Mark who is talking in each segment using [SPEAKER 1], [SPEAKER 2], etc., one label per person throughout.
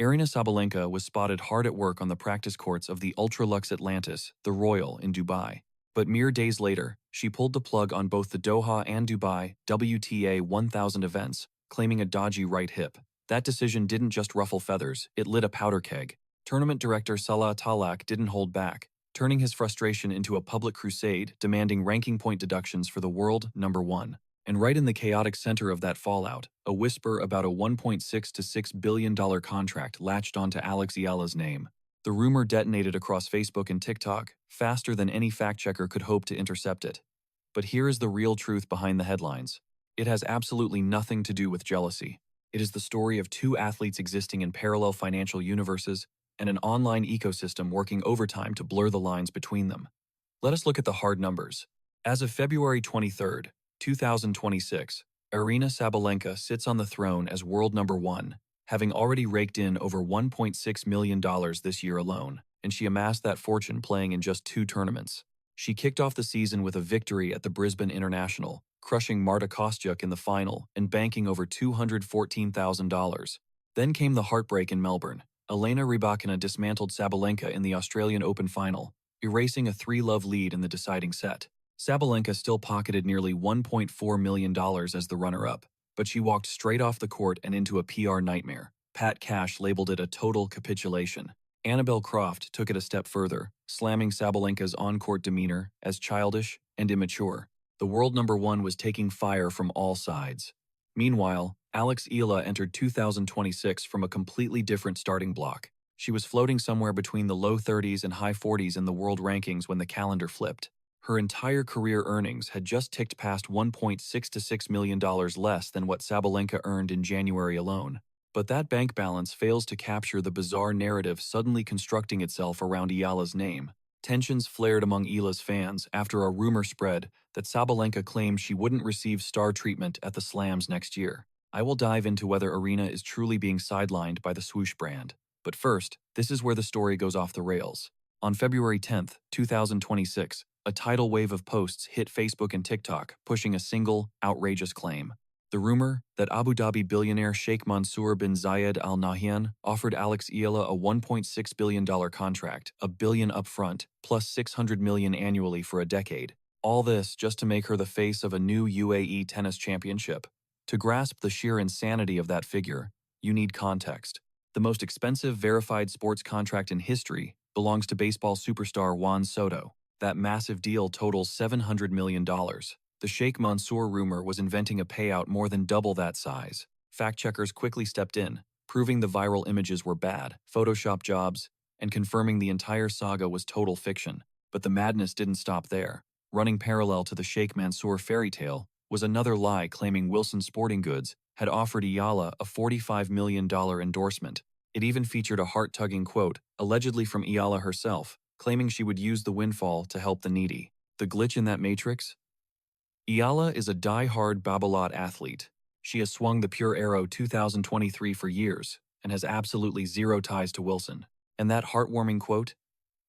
[SPEAKER 1] Aryna Sabalenka was spotted hard at work on the practice courts of the ultra-luxe Atlantis, the Royal, in Dubai. But mere days later, she pulled the plug on both the Doha and Dubai WTA 1000 events, claiming a dodgy right hip. That decision didn't just ruffle feathers, it lit a powder keg. Tournament director Salah Talak didn't hold back, turning his frustration into a public crusade demanding ranking point deductions for the world number one. And right in the chaotic center of that fallout, a whisper about a $1.6 to $6 billion contract latched onto Eala's name. The rumor detonated across Facebook and TikTok, faster than any fact-checker could hope to intercept it. But here is the real truth behind the headlines. It has absolutely nothing to do with jealousy. It is the story of two athletes existing in parallel financial universes and an online ecosystem working overtime to blur the lines between them. Let us look at the hard numbers. As of February 23, 2026, Aryna Sabalenka sits on the throne as world number one, having already raked in over $1.6 million this year alone, and she amassed that fortune playing in just 2 tournaments. She kicked off the season with a victory at the Brisbane International, crushing Marta Kostyuk in the final and banking over $214,000. Then came the heartbreak in Melbourne. Elena Rybakina dismantled Sabalenka in the Australian Open final, erasing a 3-love lead in the deciding set. Sabalenka still pocketed nearly $1.4 million as the runner-up, but she walked straight off the court and into a PR nightmare. Pat Cash labeled it a total capitulation. Annabelle Croft took it a step further, slamming Sabalenka's on-court demeanor as childish and immature. The world number one was taking fire from all sides. Meanwhile, Eala entered 2026 from a completely different starting block. She was floating somewhere between the low 30s and high 40s in the world rankings when the calendar flipped. Her entire career earnings had just ticked past $1.6 to $6 million less than what Sabalenka earned in January alone. But that bank balance fails to capture the bizarre narrative suddenly constructing itself around Eala's name. Tensions flared among Eala's fans after a rumor spread that Sabalenka claimed she wouldn't receive star treatment at the Slams next year. I will dive into whether Aryna is truly being sidelined by the swoosh brand. But first, this is where the story goes off the rails. On February 10, 2026, a tidal wave of posts hit Facebook and TikTok, pushing a single, outrageous claim. The rumor that Abu Dhabi billionaire Sheikh Mansour bin Zayed Al Nahyan offered Eala a $1.6 billion contract, $1 billion upfront, plus $600 million annually for a decade. All this just to make her the face of a new UAE tennis championship. To grasp the sheer insanity of that figure, you need context. The most expensive verified sports contract in history belongs to baseball superstar Juan Soto. That massive deal totals $700 million. The Sheikh Mansour rumor was inventing a payout more than double that size. Fact-checkers quickly stepped in, proving the viral images were bad, Photoshop jobs, and confirming the entire saga was total fiction. But the madness didn't stop there. Running parallel to the Sheikh Mansour fairy tale was another lie claiming Wilson Sporting Goods had offered Eala a $45 million endorsement. It even featured a heart-tugging quote, allegedly from Eala herself, claiming she would use the windfall to help the needy. The glitch in that matrix? Eala is a die-hard Babolat athlete. She has swung the Pure Arrow 2023 for years and has absolutely zero ties to Wilson. And that heartwarming quote?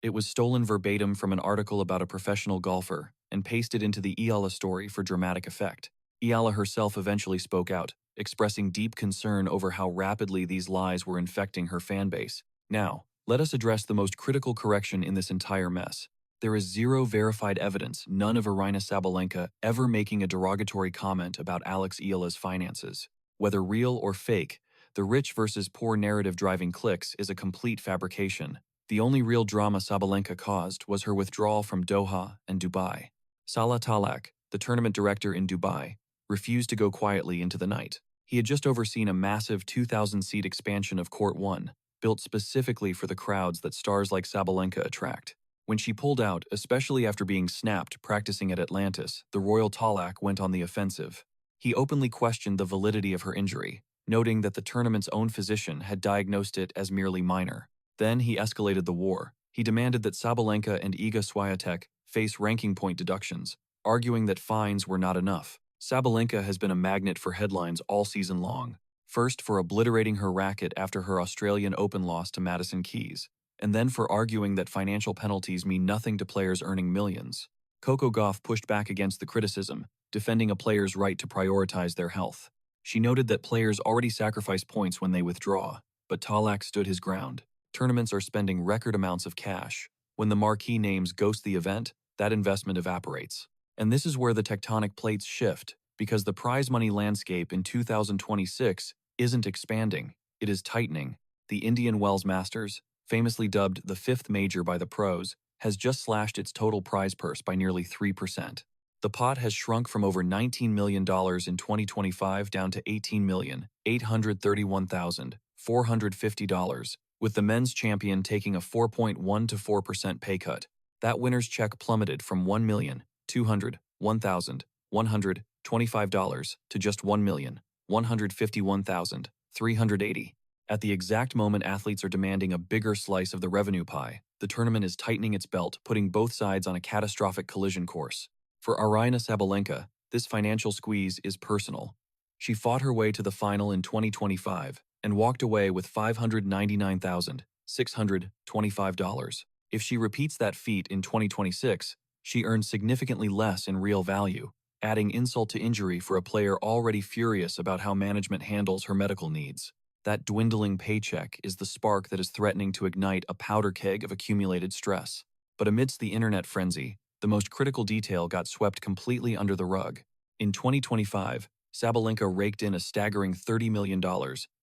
[SPEAKER 1] It was stolen verbatim from an article about a professional golfer and pasted into the Eala story for dramatic effect. Eala herself eventually spoke out, expressing deep concern over how rapidly these lies were infecting her fanbase. Now, let us address the most critical correction in this entire mess. There is zero verified evidence, none of Aryna Sabalenka ever making a derogatory comment about Eala's finances. Whether real or fake, the rich versus poor narrative driving clicks is a complete fabrication. The only real drama Sabalenka caused was her withdrawal from Doha and Dubai. Salah Talak, the tournament director in Dubai, refused to go quietly into the night. He had just overseen a massive 2,000-seat expansion of Court 1, built specifically for the crowds that stars like Sabalenka attract. When she pulled out, especially after being snapped practicing at Atlantis, the Royal Talak went on the offensive. He openly questioned the validity of her injury, noting that the tournament's own physician had diagnosed it as merely minor. Then he escalated the war. He demanded that Sabalenka and Iga Swiatek face ranking point deductions, arguing that fines were not enough. Sabalenka has been a magnet for headlines all season long. First for obliterating her racket after her Australian Open loss to Madison Keys, and then for arguing that financial penalties mean nothing to players earning millions. Coco Gauff pushed back against the criticism, defending a player's right to prioritize their health. She noted that players already sacrifice points when they withdraw, but Talak stood his ground. Tournaments are spending record amounts of cash. When the marquee names ghost the event, that investment evaporates. And this is where the tectonic plates shift, because the prize money landscape in 2026 isn't expanding, it is tightening. The Indian Wells Masters, famously dubbed the fifth major by the pros, has just slashed its total prize purse by nearly 3%. The pot has shrunk from over $19 million in 2025 down to $18,831,450, with the men's champion taking a 4.1 to 4% pay cut. That winner's check plummeted from $1,201,125 to just $1,151,380. At the exact moment athletes are demanding a bigger slice of the revenue pie, the tournament is tightening its belt, putting both sides on a catastrophic collision course. For Aryna Sabalenka, this financial squeeze is personal. She fought her way to the final in 2025 and walked away with $599,625. If she repeats that feat in 2026, she earns significantly less in real value, adding insult to injury for a player already furious about how management handles her medical needs. That dwindling paycheck is the spark that is threatening to ignite a powder keg of accumulated stress. But amidst the internet frenzy, the most critical detail got swept completely under the rug. In 2025, Sabalenka raked in a staggering $30 million,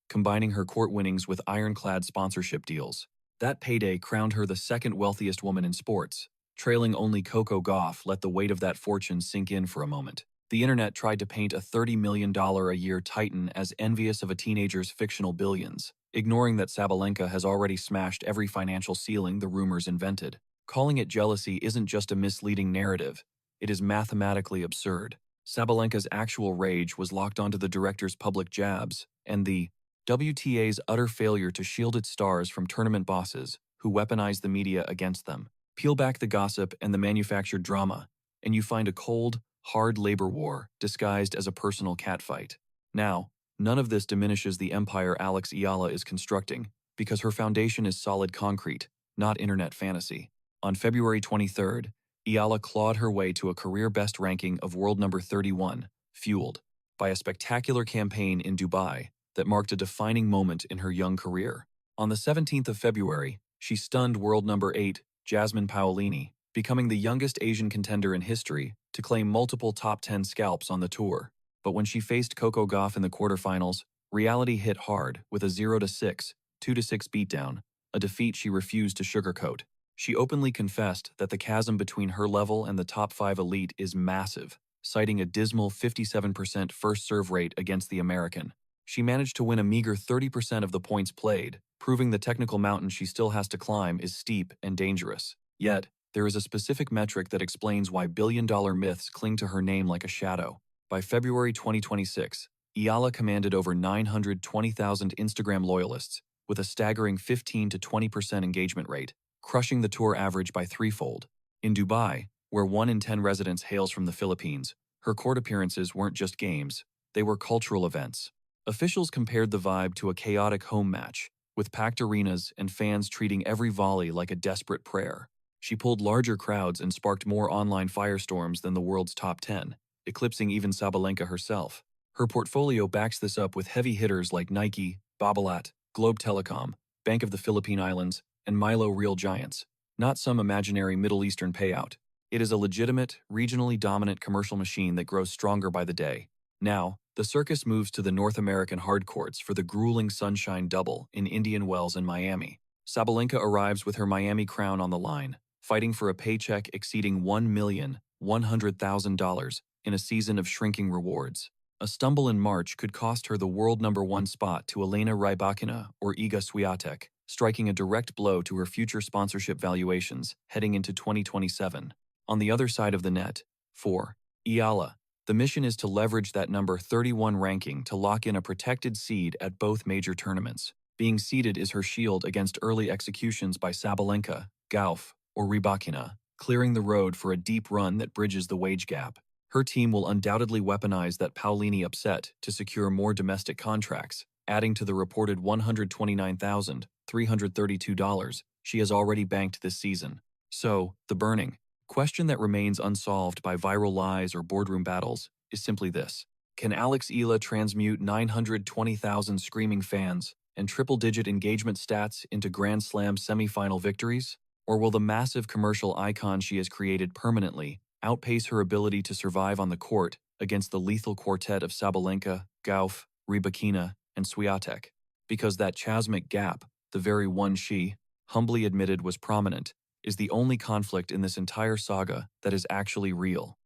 [SPEAKER 1] combining her court winnings with ironclad sponsorship deals. That payday crowned her the second wealthiest woman in sports. Trailing only Coco Gauff let the weight of that fortune sink in for a moment. The internet tried to paint a $30 million a year titan as envious of a teenager's fictional billions, ignoring that Sabalenka has already smashed every financial ceiling the rumors invented. Calling it jealousy isn't just a misleading narrative, it is mathematically absurd. Sabalenka's actual rage was locked onto the director's public jabs and the WTA's utter failure to shield its stars from tournament bosses who weaponize the media against them. Peel back the gossip and the manufactured drama, and you find a cold, hard labor war disguised as a personal catfight. Now, none of this diminishes the empire Eala is constructing, because her foundation is solid concrete, not internet fantasy. On February 23rd, Eala clawed her way to a career-best ranking of world number 31, fueled by a spectacular campaign in Dubai that marked a defining moment in her young career. On the 17th of February, she stunned world number 8, Jasmine Paolini, becoming the youngest Asian contender in history to claim multiple top 10 scalps on the tour. But when she faced Coco Gauff in the quarterfinals, reality hit hard with a 0-6, 2-6 beatdown, a defeat she refused to sugarcoat. She openly confessed that the chasm between her level and the top 5 elite is massive, citing a dismal 57% first serve rate against the American. She managed to win a meager 30% of the points played, proving the technical mountain she still has to climb is steep and dangerous. Yet, there is a specific metric that explains why billion-dollar myths cling to her name like a shadow. By February 2026, Eala commanded over 920,000 Instagram loyalists, with a staggering 15 to 20% engagement rate, crushing the tour average by threefold. In Dubai, where 1 in 10 residents hails from the Philippines, her court appearances weren't just games, they were cultural events. Officials compared the vibe to a chaotic home match, with packed arenas and fans treating every volley like a desperate prayer. She pulled larger crowds and sparked more online firestorms than the world's top 10, eclipsing even Sabalenka herself. Her portfolio backs this up with heavy hitters like Nike, Babolat, Globe Telecom, Bank of the Philippine Islands, and Milo Real Giants, not some imaginary Middle Eastern payout. It is a legitimate, regionally dominant commercial machine that grows stronger by the day. Now, the circus moves to the North American hardcourts for the grueling Sunshine Double in Indian Wells and Miami. Sabalenka arrives with her Miami crown on the line, fighting for a paycheck exceeding $1,100,000 in a season of shrinking rewards. A stumble in March could cost her the world number 1 spot to Elena Rybakina or Iga Swiatek, striking a direct blow to her future sponsorship valuations heading into 2027. On the other side of the net, for Eala, the mission is to leverage that number 31 ranking to lock in a protected seed at both major tournaments. Being seeded is her shield against early executions by Sabalenka, Gauff, or Rybakina, clearing the road for a deep run that bridges the wage gap. Her team will undoubtedly weaponize that Paolini upset to secure more domestic contracts, adding to the reported $129,332 she has already banked this season. So, the burning question that remains unsolved by viral lies or boardroom battles is simply this: can Eala transmute 920,000 screaming fans and triple-digit engagement stats into Grand Slam semifinal victories? Or will the massive commercial icon she has created permanently outpace her ability to survive on the court against the lethal quartet of Sabalenka, Gauff, Rybakina, and Swiatek? Because that chasmic gap, the very one she, humbly admitted was prominent, is the only conflict in this entire saga that is actually real.